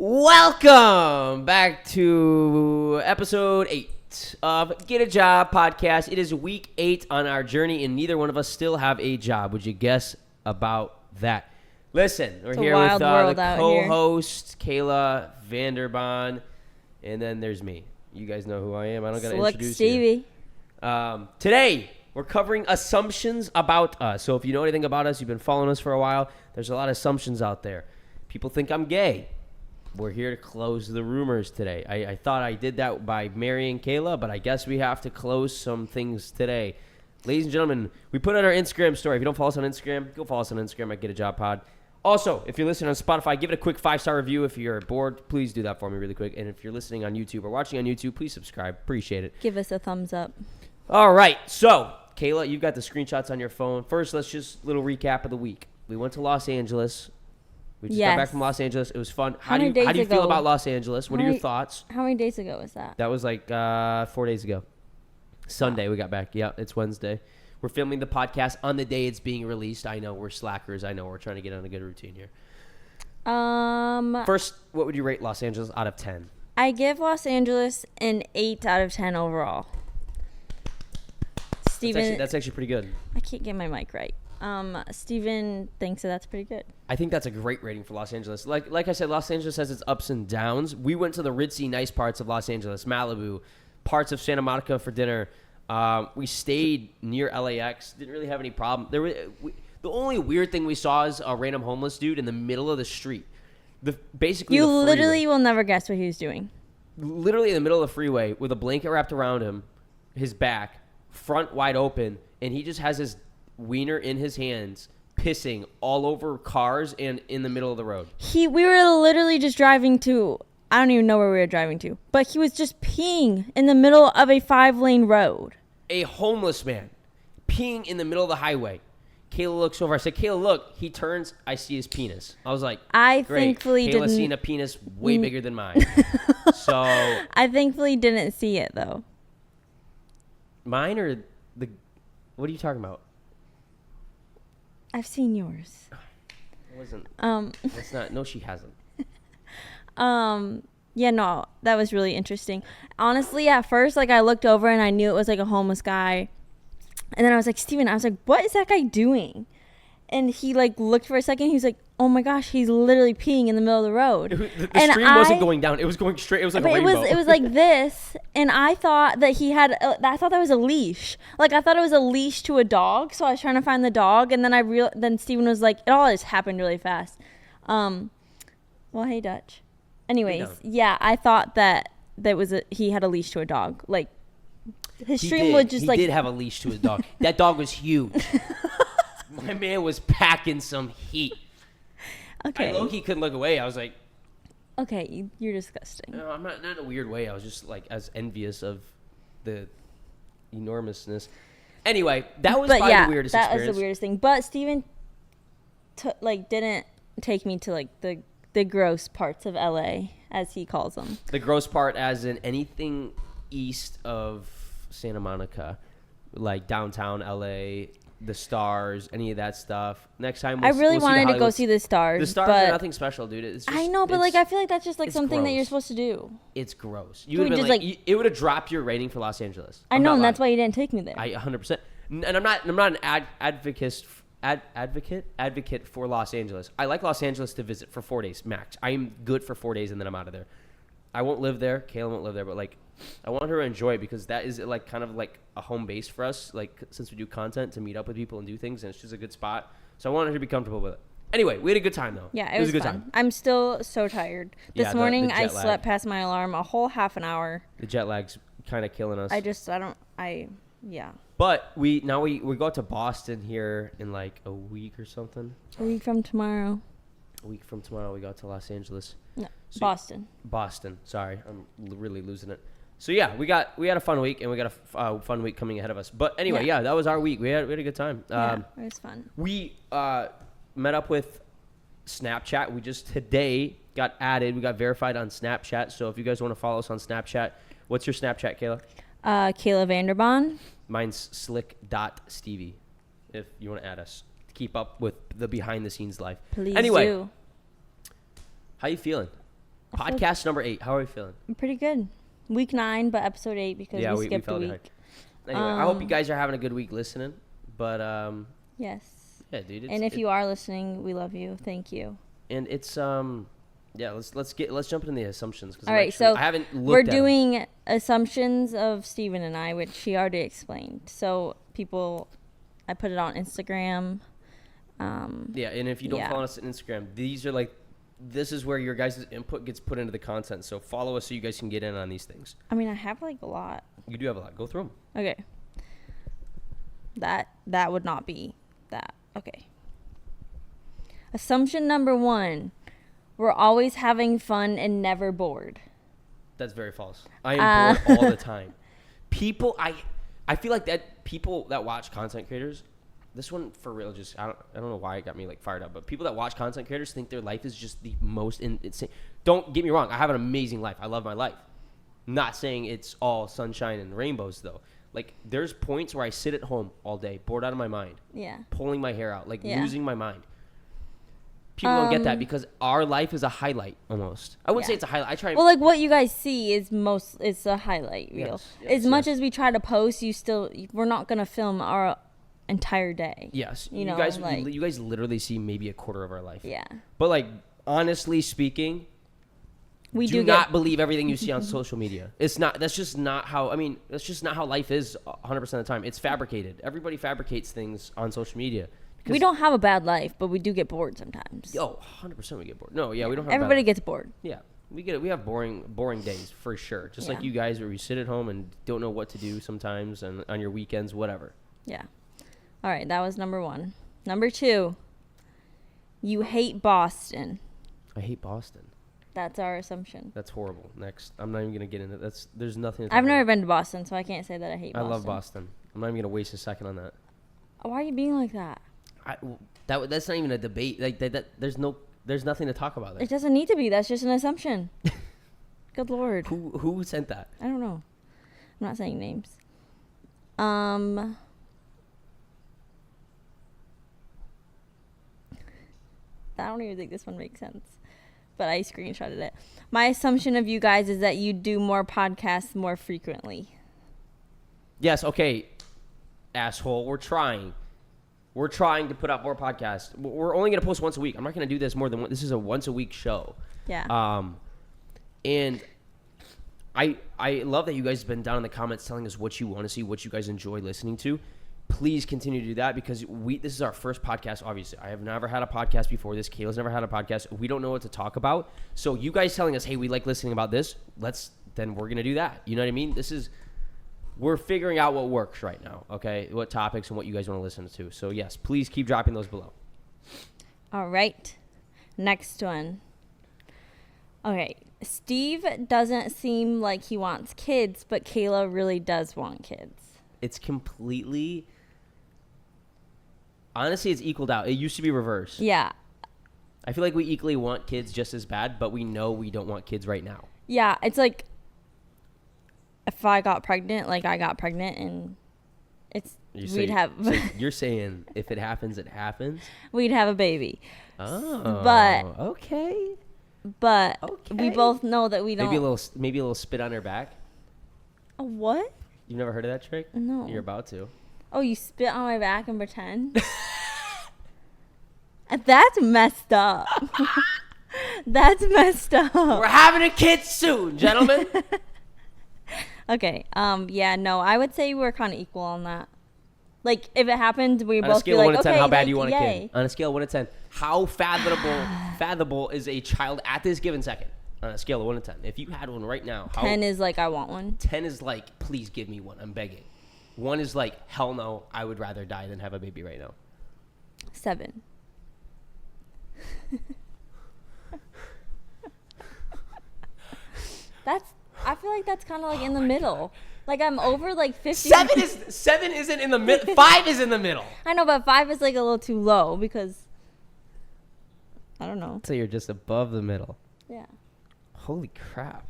Welcome back to episode 8 of Get a Job podcast. It is week 8 on our journey, and neither one of us still have a job. Would you guess about that? Listen, we're here with the co-host, Cayla Vanderbaan, and then there's me. You guys know who I am. I don't got to introduce Stevie. you. Today, we're covering assumptions about us. So if you know anything about us, you've been following us for a while, there's a lot of assumptions out there. People think I'm gay. We're here to close the rumors today. I thought I did that by marrying Cayla, but I guess we have to close some things today. Ladies and gentlemen, we put on our Instagram story. If you don't follow us on Instagram, go follow us on Instagram at Get a Job Pod. Also, if you're listening on Spotify, give it a quick 5-star review. If you're bored, please do that for me really quick. And if you're listening on YouTube or watching on YouTube, please subscribe. Appreciate it. Give us a thumbs up. All right. So, Cayla, you've got the screenshots on your phone. First, let's just little recap of the week. We went to Los Angeles. We just got back from Los Angeles. It was fun. How do you feel about Los Angeles? What are your thoughts? How many days ago was that? That was like 4 days ago. Sunday we got back. Yeah, it's Wednesday. We're filming the podcast on the day it's being released. I know we're slackers. I know we're trying to get on a good routine here. First, what would you rate Los Angeles out of 10? I give Los Angeles an 8 out of 10 overall. Steven, that's actually pretty good. I can't get my mic right. Steven thinks that's pretty good. I think that's a great rating for Los Angeles. Like I said, Los Angeles has its ups and downs. We went to the ritzy, nice parts of Los Angeles, Malibu, parts of Santa Monica for dinner. We stayed near LAX. Didn't really have any problem. The only weird thing we saw is a random homeless dude in the middle of the street. You literally will never guess what he was doing. Literally in the middle of the freeway with a blanket wrapped around him, his back, front wide open, and he just has his wiener in his hands, pissing all over cars and in the middle of the road. We were literally just driving to, I don't even know where we were driving to, but he was just peeing in the middle of a 5-lane road. A homeless man peeing in the middle of the highway. Cayla looks over. I said, Cayla, look. He turns. I see his penis. I was like, great. Thankfully Cayla's seen a penis way bigger than mine. So I thankfully didn't see it, though. Mine or what are you talking about? I've seen yours. It wasn't. That's not. No, she hasn't. Yeah, no, that was really interesting. Honestly, at first, I looked over and I knew it was a homeless guy, and then I was like, Steven, what is that guy doing? And he looked for a second. He was like, oh my gosh, he's literally peeing in the middle of the road. The stream wasn't going down. It was going straight. It was like a rainbow. It was like this, and I thought that he had. I thought that was a leash. I thought it was a leash to a dog. So I was trying to find the dog, and then then Steven was like, it all just happened really fast. Well, hey Dutch. Anyways, yeah, I thought that he had a leash to a dog. His stream would just he did have a leash to his dog. That dog was huge. My man was packing some heat. Okay. I low-key couldn't look away. I was like, okay, you're disgusting. No, I'm not in a weird way. I was just as envious of the enormousness. Anyway, that was probably the weirdest experience. That was the weirdest thing. But Steven didn't take me to the gross parts of LA, as he calls them. The gross part as in anything east of Santa Monica, like downtown LA, the stars, any of that stuff. Next time, I really wanted to go see the stars. The stars are nothing special, dude. It's just, I know, but I feel like that's just something gross. that you're supposed to do. It's gross. You would have been it would have dropped your rating for Los Angeles. I know, and that's why you didn't take me there. 100%. And I'm not an advocate for Los Angeles. I like Los Angeles to visit for 4 days max. I am good for 4 days and then I'm out of there. I won't live there. Cayla won't live there, but I want her to enjoy it because that is kind of a home base for us. Since we do content to meet up with people and do things, and it's just a good spot. So I want her to be comfortable with it. Anyway, we had a good time though. Yeah, it was a good time. I'm still so tired. This morning I slept past my alarm a whole half an hour. The jet lag's kind of killing us. Yeah. But we go to Boston here in a week or something. A week from tomorrow. We go to Los Angeles. No, Boston. Boston. Sorry, I'm really losing it. So yeah, we had a fun week, and we got a fun week coming ahead of us. But anyway, yeah, that was our week. We had a good time. Yeah, it was fun. We met up with Snapchat. We just today got added. We got verified on Snapchat. So if you guys want to follow us on Snapchat, what's your Snapchat, Cayla? Cayla Vanderbaan. Mine's slick.stevie. If you want to add us to keep up with the behind the scenes life. Please anyway, do. How you feeling? Podcast number 8. How are we feeling? I'm pretty good. Week 9, but episode 8 because we skipped a week. Behind. Anyway, I hope you guys are having a good week listening. But yes. Yeah, dude. And if you are listening, we love you. Thank you. And it's yeah, let's jump into the assumptions. All right, so I haven't looked we're at doing assumptions of Steven and I, which she already explained. So people, I put it on Instagram. Yeah, and if you don't follow us on Instagram, this is where your guys' input gets put into the content. So follow us so you guys can get in on these things. I mean, I have like a lot. You do have a lot. Go through them. Okay. That would not be that. Okay. Assumption number 1. We're always having fun and never bored. That's very false. I am bored all the time. I feel like that people that watch content creators, this one for real, just I don't know why it got me like fired up, but people that watch content creators think their life is just the most insane. Don't get me wrong, I have an amazing life. I love my life. Not saying it's all sunshine and rainbows though. Like there's points where I sit at home all day, bored out of my mind. Yeah. Pulling my hair out, like losing my mind. People don't get that because our life is a highlight almost. I wouldn't say it's a highlight. I try. Well, like what you guys see is it's a highlight reel. Yes, much as we try to post, we're not gonna film our entire day. Yes, you guys literally see maybe a quarter of our life. Yeah. But like honestly speaking, we do not believe everything you see on social media. It's not. That's just not how. I mean, that's just not how life is 100% of the time. It's fabricated. Everybody fabricates things on social media. We don't have a bad life, but we do get bored sometimes. Yo, 100% we get bored. No, yeah, we don't have. Everybody gets bored. Yeah, we get it. We have boring days for sure. Just like you guys, where you sit at home and don't know what to do sometimes, and on your weekends, whatever. Yeah. All right, that was number 1. Number 2. You hate Boston. I hate Boston. That's our assumption. That's horrible. Next, I'm not even gonna get into that. There's nothing. I've never been to Boston, so I can't say that I hate Boston. I love Boston. I'm not even gonna waste a second on that. Why are you being like that? That's not even a debate. Like there's nothing to talk about there. It doesn't need to be. That's just an assumption. Good Lord. Who sent that? I don't know. I'm not saying names. I don't even think this one makes sense, but I screenshotted it. My assumption of you guys is that you do more podcasts more frequently. Yes. Okay. Asshole. We're trying. We're trying to put out more podcasts. We're only going to post once a week. I'm not going to do this more than one. This is a once a week show. Yeah. And I love that you guys have been down in the comments telling us what you want to see, what you guys enjoy listening to. Please continue to do that because this is our first podcast, obviously. I have never had a podcast before this. Kayla's never had a podcast. We don't know what to talk about. So you guys telling us, hey, we like listening about this, then we're going to do that. You know what I mean? We're figuring out what works right now, okay? What topics and what you guys want to listen to. So, yes, please keep dropping those below. All right. Next one. Okay. Steve doesn't seem like he wants kids, but Cayla really does want kids. It's completely... Honestly, it's equaled out. It used to be reversed. Yeah. I feel like we equally want kids just as bad, but we know we don't want kids right now. Yeah, it's like... If I got pregnant, like I got pregnant, and so you're saying if it happens, it happens? We'd have a baby. Oh, but okay. But we both know that we don't. Maybe a little spit on her back. A what? You've never heard of that trick? No. You're about to. Oh, you spit on my back and pretend? That's messed up. That's messed up. We're having a kid soon, gentlemen. Okay. Yeah. No. I would say we're kind of equal on that. Like, if it happened, we both be like, okay. On a scale of 1 to 10, how bad like, do you want yay. a kid? On a scale of 1 to 10, how fathomable is a child at this given second? On a scale of 1 to 10, if you had one right now, 10 is like I want one. 10 is like, please give me one. I'm begging. 1 is like, hell no. I would rather die than have a baby right now. 7. I feel like that's kind of like in the middle. God. Like I'm over like 50. 7 isn't in the middle. 5 is in the middle. I know, but 5 is like a little too low because I don't know. So you're just above the middle. Yeah. Holy crap.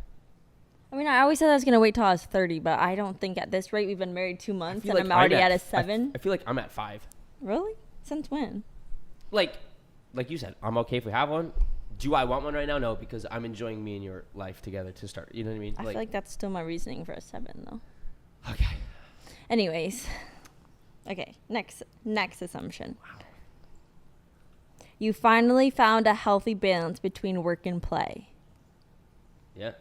I mean, I always said I was gonna wait till I was 30, but I don't think at this rate we've been married 2 months and like I'm already at a 7. I feel like I'm at 5. Really? Since when? Like you said, I'm okay if we have one. Do I want one right now? No, because I'm enjoying me and your life together to start. You know what I mean? I feel like that's still my reasoning for a 7, though. Okay. Anyways. Okay, next assumption. Wow. You finally found a healthy balance between work and play. Yeah.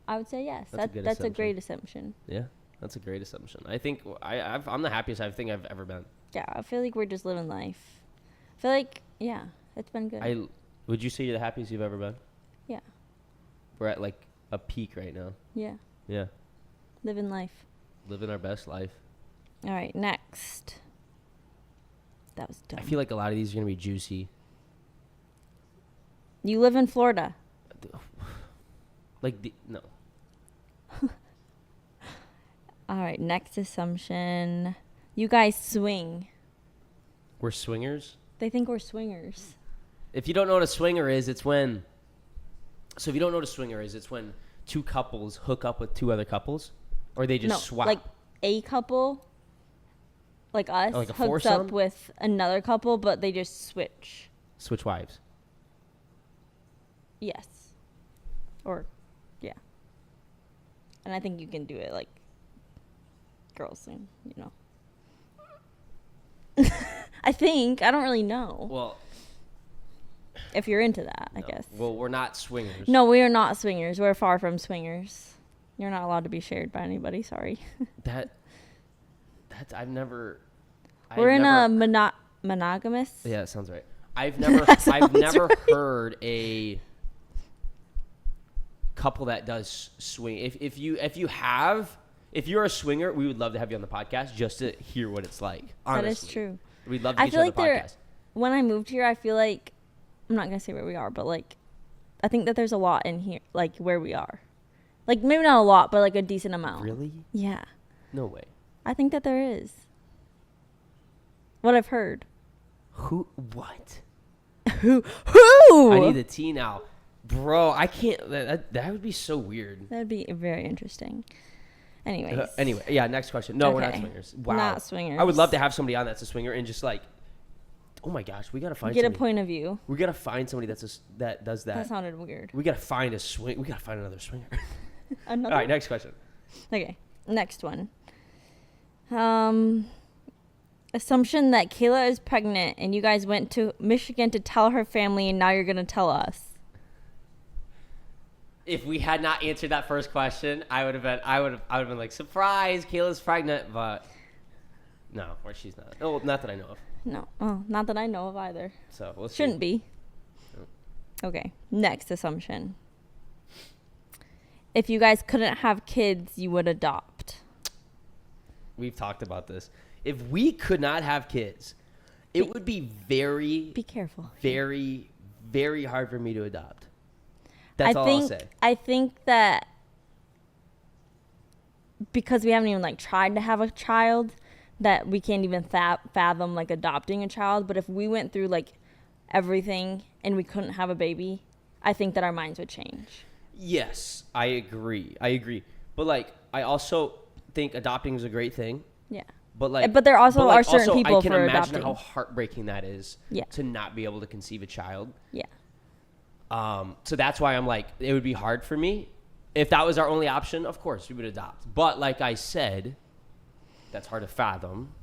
I would say yes. That's a good that's a assumption. great assumption. Yeah. That's a great assumption. I think I'm the happiest I think I've ever been. Yeah, I feel like we're just living life. I feel like, yeah, it's been good. Would you say you're the happiest you've ever been? Yeah. We're at like a peak right now. Yeah. Yeah. Living life. Living our best life. All right, next. That was dumb. I feel like a lot of these are going to be juicy. You live in Florida. No. All right, next assumption. You guys swing. We're swingers? They think we're swingers. If you don't know what a swinger is, it's when... So if you don't know what a swinger is, it's when two couples hook up with two other couples? Or they just swap? Like a couple, like us, like a hooks foursome? up with another couple, but they just switch. Switch wives. Yes. Or, yeah. And I think you can do it like girls soon, you know. I think. I don't really know. Well... If you're into that, I no. guess. Well, we're not swingers. No, we are not swingers. We're far from swingers. You're not allowed to be shared by anybody. Sorry. That's I've never. We're in a monogamous. Yeah, that sounds right. I've never right. heard a couple that does swing. If you're a swinger, we would love to have you on the podcast just to hear what it's like. Honestly. That is true. We'd love to I get feel you on like the podcast. when I moved here, I feel like I'm not gonna say where we are, but like I think that there's a lot in here, like where we are. Like maybe not a lot, but like a decent amount. Really? Yeah. No way. I think that there is. What I've heard. Who? What? Who? I need the tea now, bro. I can't. That would be so weird. That would be very interesting. Anyways. Anyway, yeah. Next question. No, we're not Okay. swingers. Wow. Not swingers. I would love to have somebody on that's a swinger and just like, oh my gosh, we gotta find. Get a somebody. point of view. We gotta find somebody that does that. That sounded weird. We gotta find a swing. We gotta find another swinger. Another. All right, next question. Okay, next one. Assumption that Cayla is pregnant and you guys went to Michigan to tell her family and now you're gonna tell us. If we had not answered that first question, I would have been like, surprise, Kayla's pregnant, but no, or she's not. Oh, not that I know of. No, not that I know of either. So we'll see. Shouldn't be. No. Okay, next assumption. If you guys couldn't have kids, you would adopt. We've talked about this. If we could not have kids, it would be very, Be careful. very, very hard for me to adopt. That's all I'll say. I think that because we haven't even like tried to have a child, that we can't even fathom like adopting a child. But if we went through like everything and we couldn't have a baby, I think that our minds would change. Yes, I agree. But like, I also think adopting is a great thing. Yeah. But there also are certain people I can for imagine adopting. how heartbreaking that is. Yeah. To not be able to conceive a child. Yeah. So that's why I'm like, it would be hard for me. If that was our only option, of course we would adopt. But like I said, that's hard to fathom.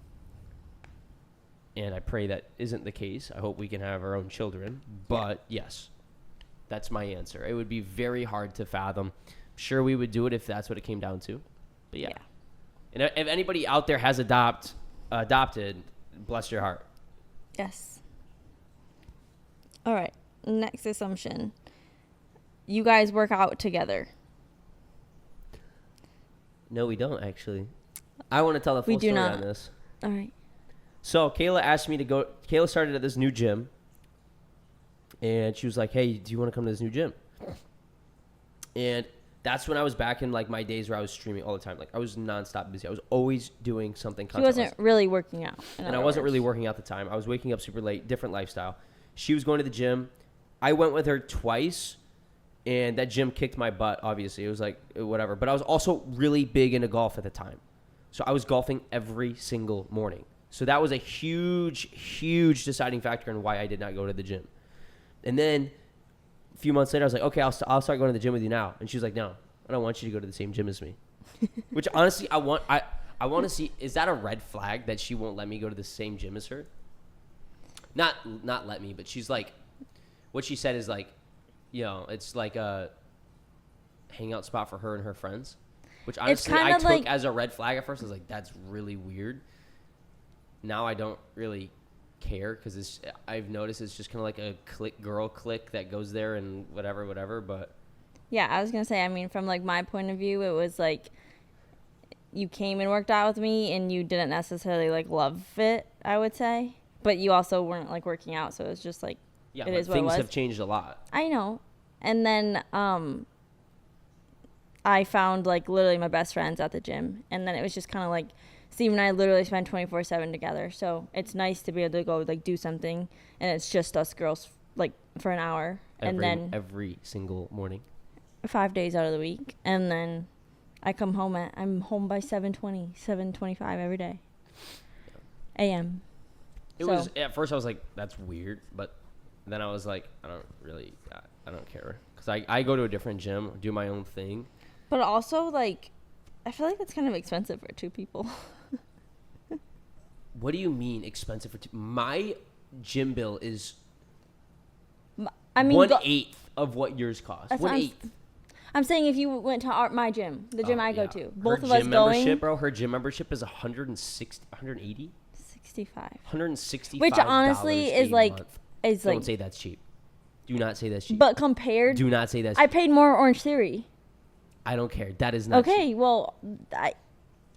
And I pray that isn't the case. I hope we can have our own children. But yes, that's my answer. It would be very hard to fathom. I'm sure we would do it if that's what it came down to. But yeah. And if anybody out there has adopted, bless your heart. Yes. All right. Next assumption. You guys work out together. No, we don't actually. I want to tell the full story on this. All right. So Cayla asked me to go. Cayla started at this new gym. And she was like, hey, do you want to come to this new gym? And that's when I was back in like my days where I was streaming all the time. Like I was nonstop busy. I was always doing something. She wasn't really working out. And I wasn't really working out at the time. I was waking up super late, different lifestyle. She was going to the gym. I went with her twice, and that gym kicked my butt, obviously. It was like, whatever. But I was also really big into golf at the time. So I was golfing every single morning. So that was a huge, huge deciding factor in why I did not go to the gym. And then a few months later, I was like, okay, I'll start going to the gym with you now. And she was like, no, I don't want you to go to the same gym as me. Which honestly, I want to see, is that a red flag that she won't let me go to the same gym as her? Not let me, but she's like, what she said is like, you know, it's like a hangout spot for her and her friends. Which honestly, I took like, as a red flag at first. I was like, that's really weird. Now I don't really care because I've noticed it's just kind of like a girl clique that goes there and whatever. But yeah, I was gonna say, I mean, from like my point of view, it was like you came and worked out with me, and you didn't necessarily like love it, I would say, but you also weren't like working out, so it was just like it is what it was. Things have changed a lot. I know, and then I found like literally my best friends at the gym, and then it was just kind of like Steve and I literally spend 24/7 together, so it's nice to be able to go like do something, and it's just us girls like for an hour, and then every single morning, 5 days out of the week, and then I'm home by 7:25 every day, a.m. It was at first I was like, that's weird, but then I was like, I don't care, because I go to a different gym, do my own thing. But also, like, I feel like that's kind of expensive for two people. What do you mean expensive for two? My gym bill is 1/8 of what yours costs. 1/8. I'm saying if you went to my gym, the gym I go to, both of us going. Her gym membership is $180? 65. $165. Which honestly is like, don't say that's cheap. Do not say that's cheap. But compared, do not say that's cheap. I paid more Orange Theory. I don't care. That is not okay. Cheap. Well,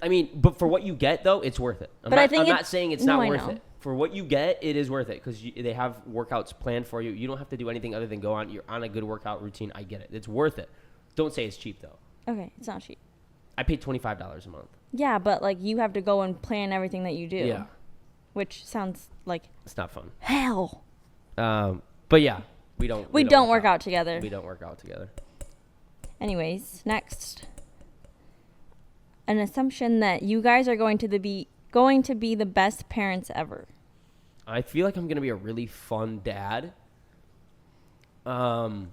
I mean, but for what you get though, it's worth it. I'm not saying it's not worth it. For what you get, it is worth it because they have workouts planned for you. You don't have to do anything other than you're on a good workout routine. I get it. It's worth it. Don't say it's cheap though. Okay, it's not cheap. I paid $25 a month. Yeah, but like you have to go and plan everything that you do. Yeah. Which sounds like it's not fun. Hell. But yeah, we don't work out together. We don't work out together. Anyways, next. An assumption that you guys are going to be the best parents ever. I feel like I'm going to be a really fun dad. I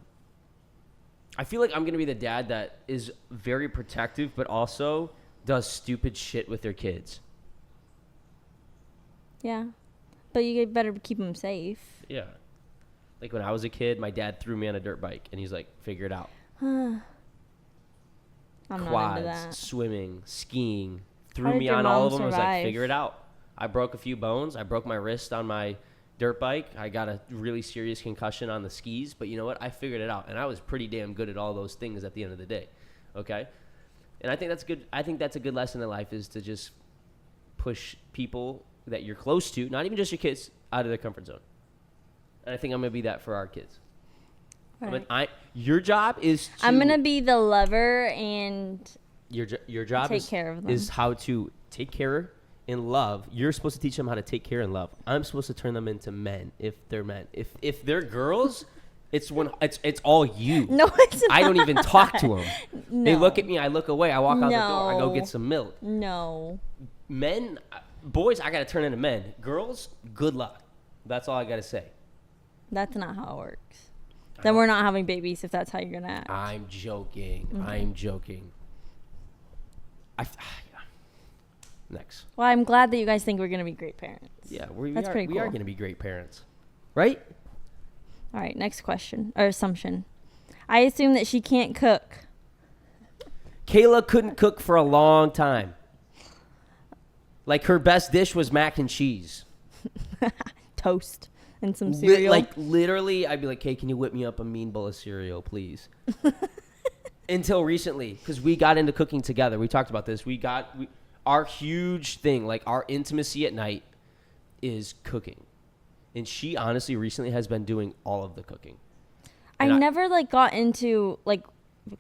feel like I'm going to be the dad that is very protective but also does stupid shit with their kids. Yeah. But you better keep them safe. Yeah. Like when I was a kid, my dad threw me on a dirt bike and he's like, figure it out. I'm Quads, not into that. Swimming, skiing, threw me on all of them. Survive? I was like, figure it out. I broke a few bones. I broke my wrist on my dirt bike. I got a really serious concussion on the skis, but you know what? I figured it out, and I was pretty damn good at all those things at the end of the day. Okay? And I think that's good. I think that's a good lesson in life is to just push people that you're close to, not even just your kids, out of their comfort zone. And I think I'm going to be that for our kids. Right. Your job is to... I'm going to be the lover and... Your job take care of them. Is how to take care and love. You're supposed to teach them how to take care and love. I'm supposed to turn them into men if they're men. If they're girls, it's all you. No, it's not. I don't even talk to them. No. They look at me. I look away. I walk out the door. I go get some milk. No. Men, boys, I got to turn into men. Girls, good luck. That's all I got to say. That's not how it works. Then we're not having babies if that's how you're going to act. I'm joking. Mm-hmm. I'm joking. Next. Well, I'm glad that you guys think we're going to be great parents. Yeah, we That's are, pretty cool. We are going to be great parents. Right? All right, next question, or assumption. I assume that she can't cook. Cayla couldn't cook for a long time. Like, her best dish was mac and cheese. Toast and some cereal. Literally, I'd be like, hey, can you whip me up a mean bowl of cereal, please? Until recently, because we got into cooking together. We talked about this. Our huge thing, like our intimacy at night, is cooking. And she honestly recently has been doing all of the cooking. I never got into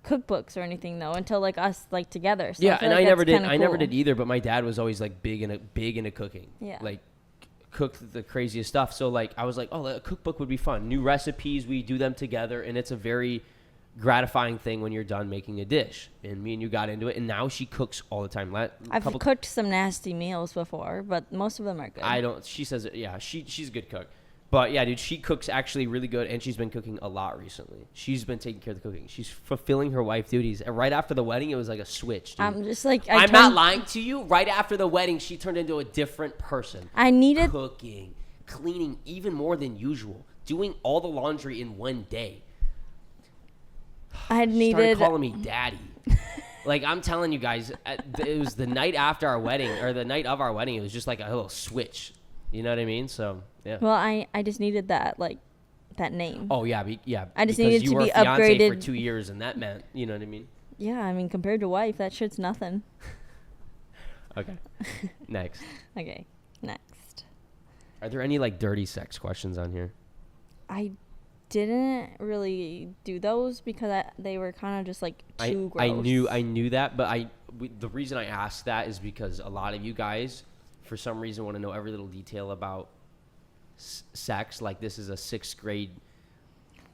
cookbooks or anything though until us together. So yeah, and I never did. Cool. I never did either. But my dad was always big into cooking. Yeah. Cooked the craziest stuff. So I was like, oh, a cookbook would be fun. New recipes, we do them together, and it's a very gratifying thing when you're done making a dish. And me and you got into it, and now she cooks all the time. I've cooked some nasty meals before, but most of them are good. She says, yeah, she's a good cook. But yeah, dude, she cooks actually really good, and she's been cooking a lot recently. She's been taking care of the cooking. She's fulfilling her wife duties. And right after the wedding, it was like a switch, dude. I'm just like, I'm not lying to you. Right after the wedding, she turned into a different person. I needed cooking, cleaning even more than usual, doing all the laundry in one day. I She started needed calling me daddy. Like, I'm telling you guys, it was the night after our wedding, or the night of our wedding. It was just like a little switch. You know what I mean? So, yeah. Well, I just needed that, like, that name. Oh, yeah. Yeah. I just because needed you to were be a fiance upgraded. for 2 years, and that meant, you know what I mean? Yeah, I mean, compared to wife, that shit's nothing. Okay. Next. Okay, next. Are there any, like, dirty sex questions on here? I didn't really do those because they were kind of just, like, too gross. I knew that, but the reason I asked that is because a lot of you guys, for some reason, want to know every little detail about sex. Like, this is a 6th grade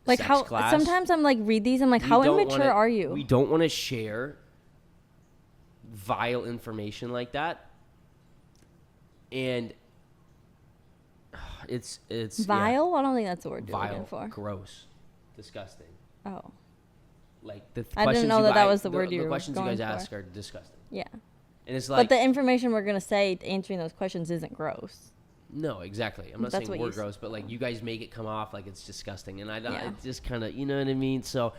like sex how class. sometimes I'm like, read these, I'm like, how immature are you? We don't want to share vile information like that, and it's vile. yeah, I don't think that's the word you're vile, looking for. gross, disgusting. Oh, Like, the I didn't questions know you that guys- was the word you the were questions you going guys ask for. are disgusting, yeah. and it's like, But the information we're gonna say answering those questions isn't gross. no, exactly. I'm not That's saying what we're you gross, but like, you guys make it come off like it's disgusting, and I Yeah. it just kind of, you know what I mean. So,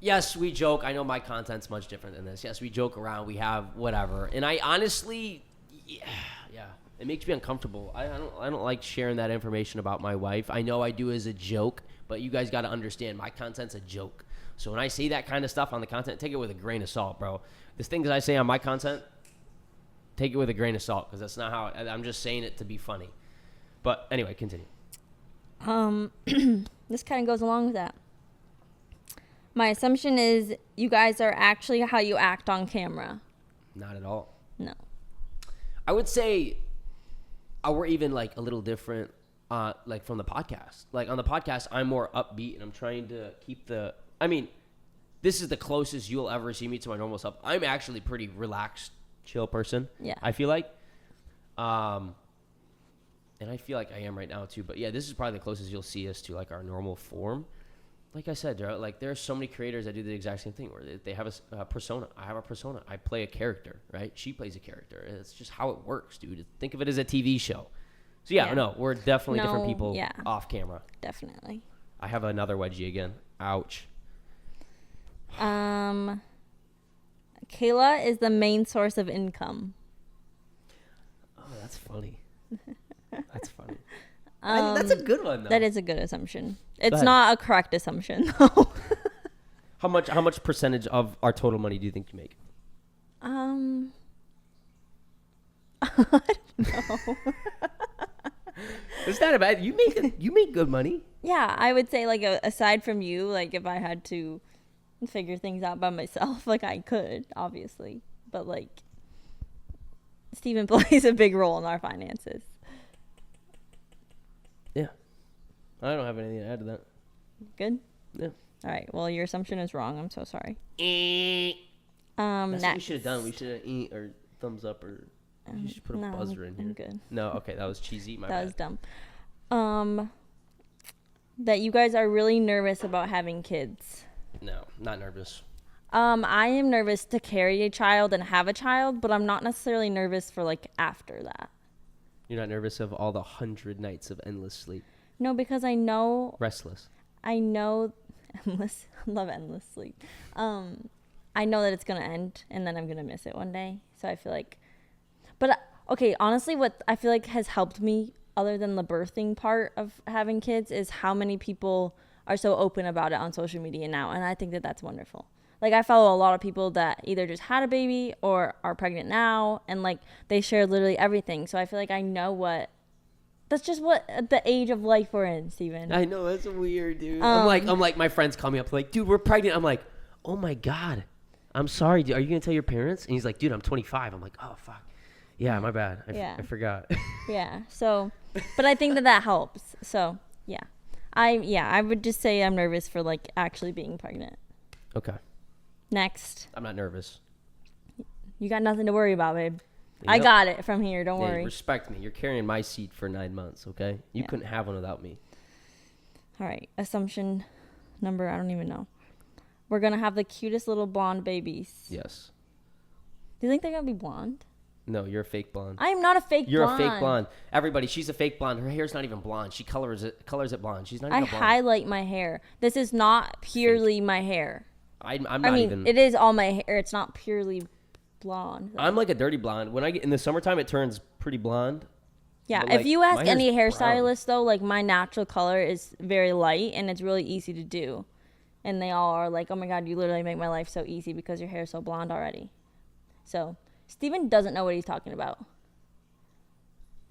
yes, we joke. I know my content's much different than this. Yes, we joke around. We have whatever, and I honestly, yeah, it makes me uncomfortable. I don't like sharing that information about my wife. I know I do as a joke, but you guys got to understand my content's a joke. So when I say that kind of stuff on the content, take it with a grain of salt, bro. The things I say on my content, take it with a grain of salt, because that's not how I'm just saying it to be funny. But anyway, continue. This kind of goes along with that. My assumption is you guys are actually how you act on camera. Not at all. No. I would say we're even like a little different, like from the podcast. Like on the podcast, I'm more upbeat, and I'm trying to keep I mean, this is the closest you'll ever see me to my normal self. I'm actually pretty relaxed, chill person. Yeah. I feel like. And I feel like I am right now too. But yeah, this is probably the closest you'll see us to like our normal form. Like I said, like there are so many creators that do the exact same thing, where they have a persona. I have a persona. I play a character, right? She plays a character. It's just how it works, dude. Think of it as a TV show. So yeah. No, we're definitely different people off camera. Definitely. I have another wedgie again. Ouch. Kayla is the main source of income. Oh, that's funny. That's funny. That's a good one, though. That is a good assumption. It's ahead. not a correct assumption, though. How much percentage of our total money do you think you make? I don't know. It's not bad. You make good money. Yeah, I would say, like, aside from you, like, if I had to figure things out by myself, like, I could, obviously. But, like, Steven plays a big role in our finances. Yeah. I don't have anything to add to that. Good? Yeah. All right. Well, your assumption is wrong. I'm so sorry. That's Next. what we should have done. We should have or thumbs up, or you should put a buzzer in here. I'm good. No, okay, that was cheesy. My That bad. was dumb. That you guys are really nervous about having kids. No, not nervous. I am nervous to carry a child and have a child, but I'm not necessarily nervous for, like, after that. You're not nervous of all the 100 nights of endless sleep? No, because I know Restless. endless, love endless sleep. I know that it's gonna end, and then I'm gonna miss it one day. So I feel like, but okay, honestly, what I feel like has helped me, other than the birthing part of having kids, is how many people are so open about it on social media now, and I think that that's wonderful. Like, I follow a lot of people that either just had a baby or are pregnant now, and, like, they share literally everything. So I feel like I know that's just what the age of life we're in, Steven. I know, that's weird, dude. I'm like, my friends call me up like, dude, we're pregnant. I'm like, oh my God, I'm sorry, dude. Are you gonna tell your parents? And he's like, dude, I'm 25. I'm like, oh fuck, yeah, my bad. I forgot. Yeah. So, but I think that helps. So yeah, I would just say I'm nervous for, like, actually being pregnant. Okay. Next. I'm not nervous. You got nothing to worry about, babe. I got it from here. Don't worry. Respect me. You're carrying my seat for 9 months, okay? You couldn't have one without me. All right. Assumption number, I don't even know. We're going to have the cutest little blonde babies. Yes. Do you think they're going to be blonde? No, you're a fake blonde. I am not a fake You're blonde. a fake blonde. Everybody, she's a fake blonde. Her hair's not even blonde. She colors it blonde. She's not even blonde. Highlight my hair. This is not purely my hair. I'm not even. It is all my hair. It's not purely blonde. I'm like a dirty blonde. When I get in the summertime, it turns pretty blonde. Yeah, But, if you ask my any hair's brown. hairstylist, though, like, my natural color is very light, and it's really easy to do. And they all are like, oh, my God, you literally make my life so easy because your hair is so blonde already. So, Steven doesn't know what he's talking about.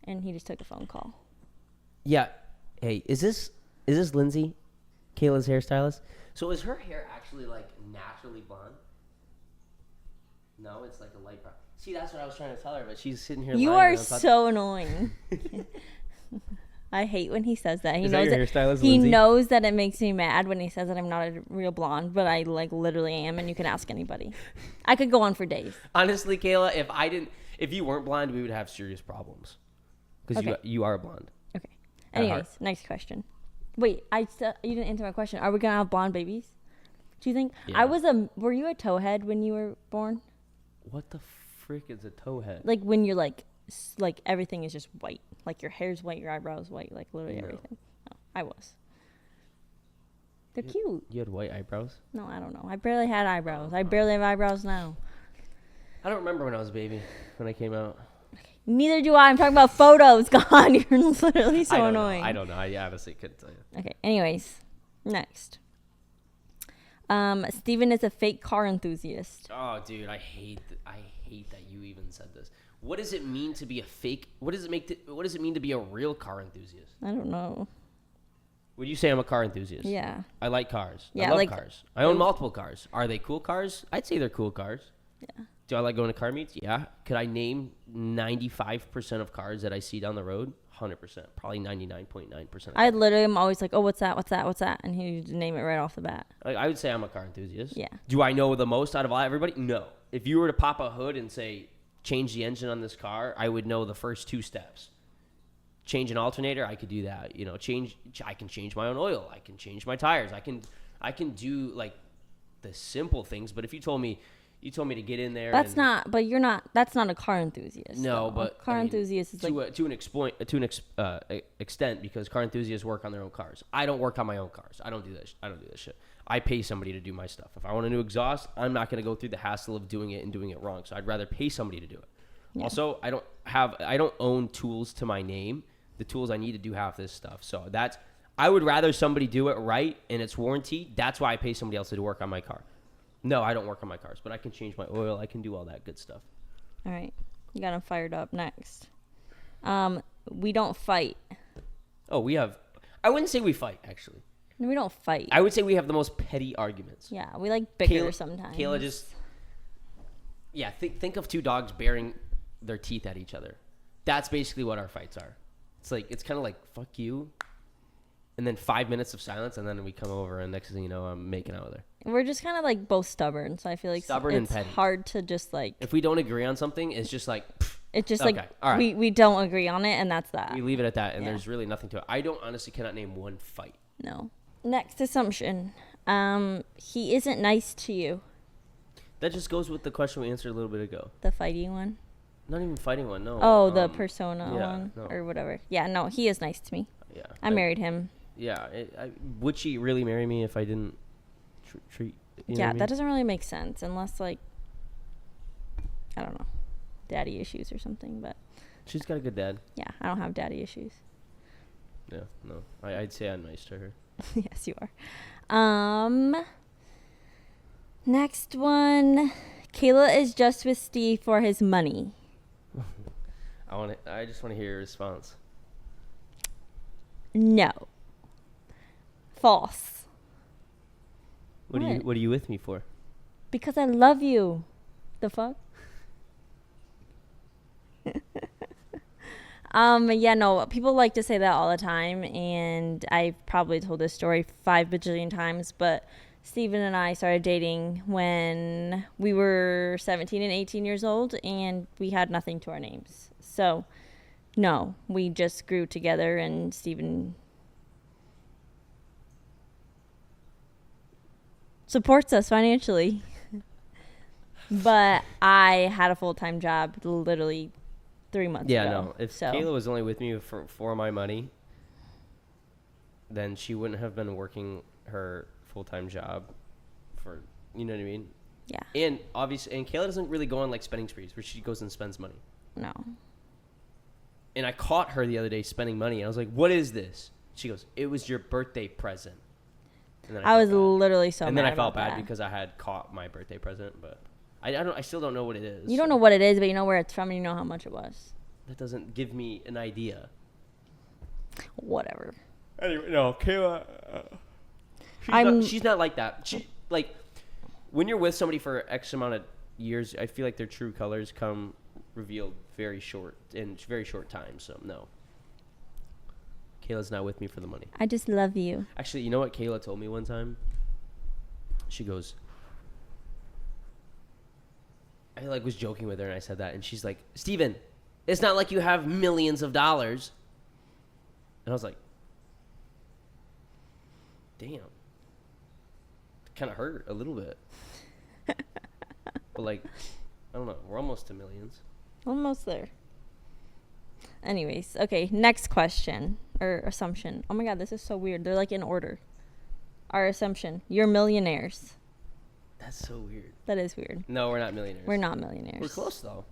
And he just took a phone call. Yeah. Hey, is this Lindsay, Cayla's hairstylist? So is her hair actually like naturally blonde? No, it's like a light brown. See, that's what I was trying to tell her, but she's sitting here. You lying are so annoying. I hate when he says that. He Is knows that your hairstylist, he Lindsay? knows that it makes me mad when he says that I'm not a real blonde, but I like literally am, and you can ask anybody. I could go on for days. Honestly, Cayla, if you weren't blind, we would have serious problems. Because Okay. you are blonde. Okay. At heart. Anyways, next question. Wait, you didn't answer my question. Are we gonna have blonde babies? Do you think? Yeah. Were you a towhead when you were born? What the frick is a towhead? Like when you're like everything is just white. Like your hair's white, your eyebrows white, like literally No. everything. No, I was. They're cute. You had white eyebrows? No, I don't know. I barely had eyebrows. I barely have eyebrows now. I don't remember when I was a baby, when I came out. Neither do I. I'm talking about photos. God, you're literally so I don't annoying. know. I don't know. I honestly couldn't tell you. Okay. Anyways, next. Steven is a fake car enthusiast. Oh, dude, I hate that you even said this. What does it mean to be a fake? What does it mean to be a real car enthusiast? I don't know. Would you say I'm a car enthusiast? Yeah. I like cars. Yeah, I love like- cars. I own multiple cars. Are they cool cars? I'd say they're cool cars. Yeah. Do I like going to car meets? Yeah. Could I name 95% of cars that I see down the road? 100%. Probably 99.9%. I literally am always like, oh, what's that? What's that? What's that? And he would name it right off the bat. I would say I'm a car enthusiast. Yeah. Do I know the most out of everybody? No. If you were to pop a hood and say, change the engine on this car, I would know the first 2 steps. Change an alternator, I could do that. I can change my own oil. I can change my tires. I can do like the simple things. But if you told me to get in there, That's not a car enthusiast. No, though. but car enthusiast is like, to an extent, because car enthusiasts work on their own cars. I don't work on my own cars. I don't do this. I don't do this shit. I pay somebody to do my stuff. If I want a new exhaust, I'm not going to go through the hassle of doing it and doing it wrong. So I'd rather pay somebody to do it. Yeah. Also, I don't own tools to my name. The tools I need to do half this stuff. So I would rather somebody do it right and it's warranty. That's why I pay somebody else to work on my car. No, I don't work on my cars, but I can change my oil. I can do all that good stuff. all right, you got him fired up. Next, we don't fight. Oh, I wouldn't say we fight, actually. No, we don't fight. I would say we have the most petty arguments. Yeah, we like bicker Cayla- sometimes. Cayla just, think of 2 dogs baring their teeth at each other. That's basically what our fights are. It's kind of like, fuck you. And then 5 minutes of silence, and then we come over, and next thing you know, I'm making out with her. We're just kind of like both stubborn, so I feel like Stubborn and it's petty. hard to just like. If we don't agree on something, it's just like, It's just okay, like all right. we don't agree on it, and that's that. we leave it at that, and Yeah. there's really nothing to it. I honestly cannot name one fight. No. Next assumption. He isn't nice to you. That just goes with the question we answered a little bit ago. The fighting one. Not even fighting one, no. Oh, the persona yeah, one no. or whatever. Yeah, no, he is nice to me. Yeah. I married him. Yeah. Would she really marry me if I didn't treat? You know Yeah, what I mean? that doesn't really make sense unless like I don't know, daddy issues or something. But She's got a good dad. yeah, I don't have daddy issues. Yeah, no. I'd say I'm nice to her. Yes, you are. Next one. Cayla is just with Steve for his money. I just want to hear your response. No. False. What are you with me for? Because I love you. The fuck? Yeah, no, people like to say that all the time, and I've probably told this story 5 bajillion times, but Steven and I started dating when we were 17 and 18 years old, and we had nothing to our names. So, no, we just grew together, and Steven supports us financially. But I had a full-time job literally 3 months ago. Yeah, no. If Cayla was only with me for my money, then she wouldn't have been working her full-time job for, you know what I mean? Yeah. And obviously, and Cayla doesn't really go on like spending sprees where she goes and spends money. No. And I caught her the other day spending money. And I was like, "What is this?" She goes, "It was your birthday present." And then I was felt bad. literally so And mad then I felt about bad that. because I had caught my birthday present, but I still don't know what it is. You don't know what it is, but you know where it's from, and you know how much it was. That doesn't give me an idea. Whatever. Anyway, no, Cayla. She's not like that. She like when you're with somebody for X amount of years, I feel like their true colors come revealed very short time. So no, Kayla's not with me for the money. I just love you. Actually, you know what Cayla told me one time? She goes, I like was joking with her and I said that, and she's like, "Steven, it's not like you have millions of dollars." And I was like, damn. Kind of hurt a little bit. But like, I don't know. We're almost to millions. Almost there. Anyways, okay, next question or assumption. Oh my god, this is so weird. They're like in order. Our assumption. You're millionaires. That's so weird. That is weird. No, we're not millionaires. We're not millionaires. We're close though.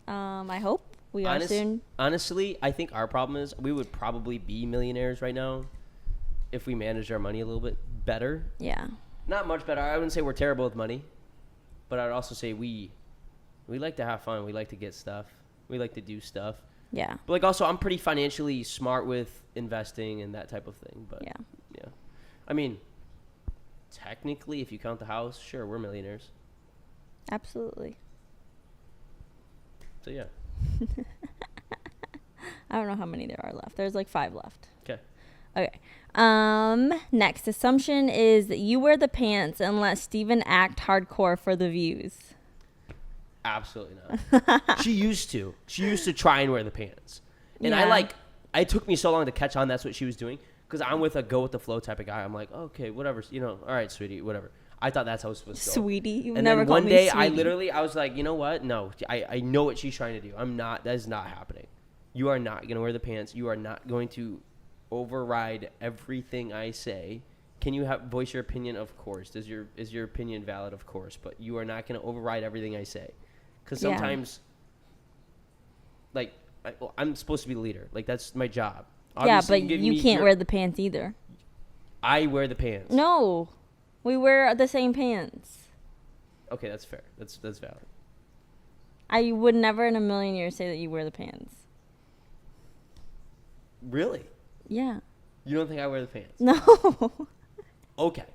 I hope we are soon. Honestly, I think our problem is we would probably be millionaires right now if we managed our money a little bit better. Yeah. Not much better. I wouldn't say we're terrible with money, but I'd also say we like to have fun. We like to get stuff. We like to do stuff. Yeah. But like also, I'm pretty financially smart with investing and that type of thing. But Yeah. I mean, technically, if you count the house, sure, we're millionaires. Absolutely. So yeah. I don't know how many there are left. There's like 5 left. Okay. Okay. Next assumption is that you wear the pants and let Steven act hardcore for the views. Absolutely not. She used to try and wear the pants. And Yeah. it took me so long to catch on that's what she was doing. Because I'm with a go with the flow type of guy. I'm like, okay, whatever. All right, sweetie, whatever. I thought that's how it was supposed to go. Sweetie. You've And never then called one me day, sweetie. I was like, you know what? No, I know what she's trying to do. That is not happening. You are not going to wear the pants. You are not going to override everything I say. Can you voice your opinion? Of course. Is your opinion valid? Of course. But you are not going to override everything I say. Because Yeah. sometimes, like, I'm supposed to be the leader. Like, that's my job. Yeah, Obviously, but you can't wear the pants either. I wear the pants. No. We wear the same pants. Okay, that's fair. That's valid. I would never in a million years say that you wear the pants. Really? Yeah. You don't think I wear the pants? No. Okay.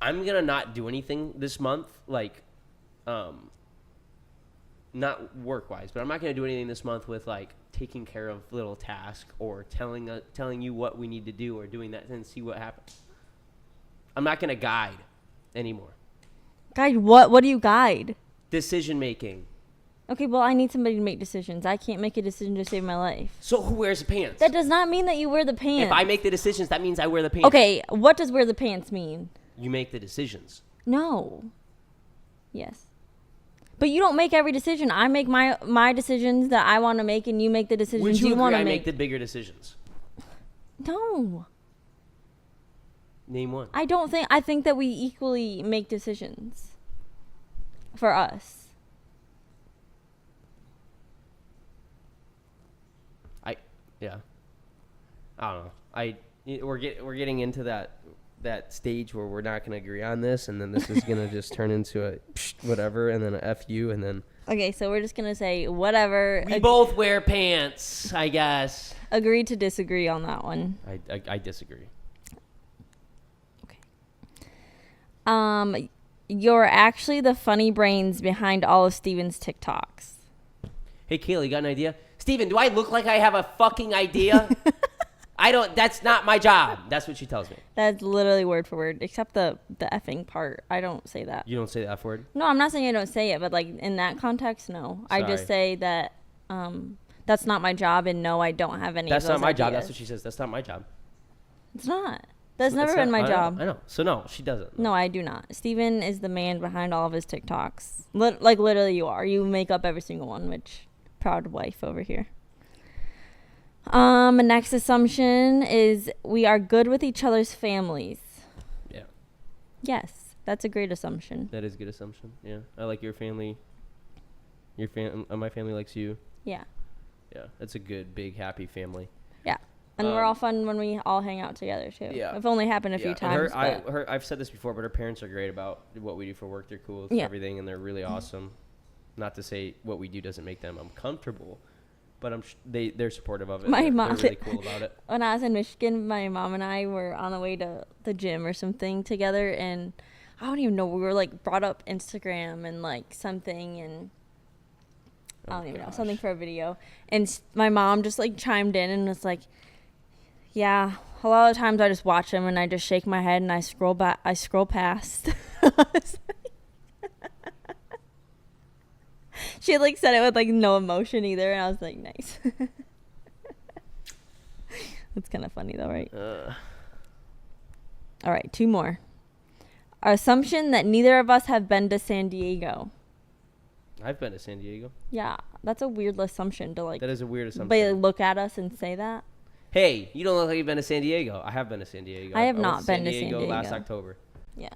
I'm going to not do anything this month, like, not work-wise, but I'm not going to do anything this month with, like, taking care of little tasks or telling you what we need to do or doing that and see what happens. I'm not going to guide anymore. Guide what? What do you guide? Decision-making. Okay, well, I need somebody to make decisions. I can't make a decision to save my life. So who wears the pants? That does not mean that you wear the pants. If I make the decisions, that means I wear the pants. Okay, what does wear the pants mean? You make the decisions. No. Yes. But you don't make every decision. I make my decisions that I want to make, and you make the decisions Would you you want agree to I make. make the bigger decisions? No. Name one. I think that we equally make decisions for us. Yeah. I don't know. We're getting into that stage where we're not going to agree on this, and then this is going to just turn into a whatever, and then a F you, and then... Okay, so we're just going to say whatever. We both wear pants, I guess. Agree to disagree on that one. I disagree. Okay. You're actually the funny brains behind all of Steven's TikToks. Hey, Cayla, you got an idea? Steven, do I look like I have a fucking idea? That's not my job. That's what she tells me. That's literally word for word, except the the effing part. I don't say that. You don't say the F word? No, I'm not saying I don't say it, but like in that context, no. I just say that that's not my job, and no, I don't have any. That's of those not my job. ideas. That's what she says. That's not my job. It's not. That's never It's been not- my job. I know. So no, she doesn't. No, I do not. Steven is the man behind all of his TikToks. Like literally, you are. You make up every single one, which proud wife over here. Next assumption is we are good with each other's families. Yeah. Yes, that's a great assumption. That is a good assumption. Yeah. I like your family. My family likes you. Yeah. Yeah. It's a good, big, happy family. Yeah. And we're all fun when we all hang out together too. Yeah. It's only happened a few times. I've said this before, but her parents are great about what we do for work. They're cool with everything, and they're really awesome. Not to say what we do doesn't make them uncomfortable, but they're supportive of it. My they're mom, really cool about it. When I was in Michigan, my mom and I were on the way to the gym or something together, and I don't even know. We were like brought up Instagram and like something, and I don't even know, something for a video. And my mom just like chimed in and was like, "Yeah, a lot of times I just watch them and I just shake my head and I scroll back. I scroll past." She had like said it with like no emotion either, and I was like, nice. That's kind of funny though, right? All right, 2 more. Our assumption that neither of us have been to San Diego. I've been to San Diego. Yeah, that's a weird assumption to like. That is a weird assumption. But look at us and say that. Hey, you don't look like you've been to San Diego. I have been to San Diego. I have went not been to San San Diego Diego last October. Yeah.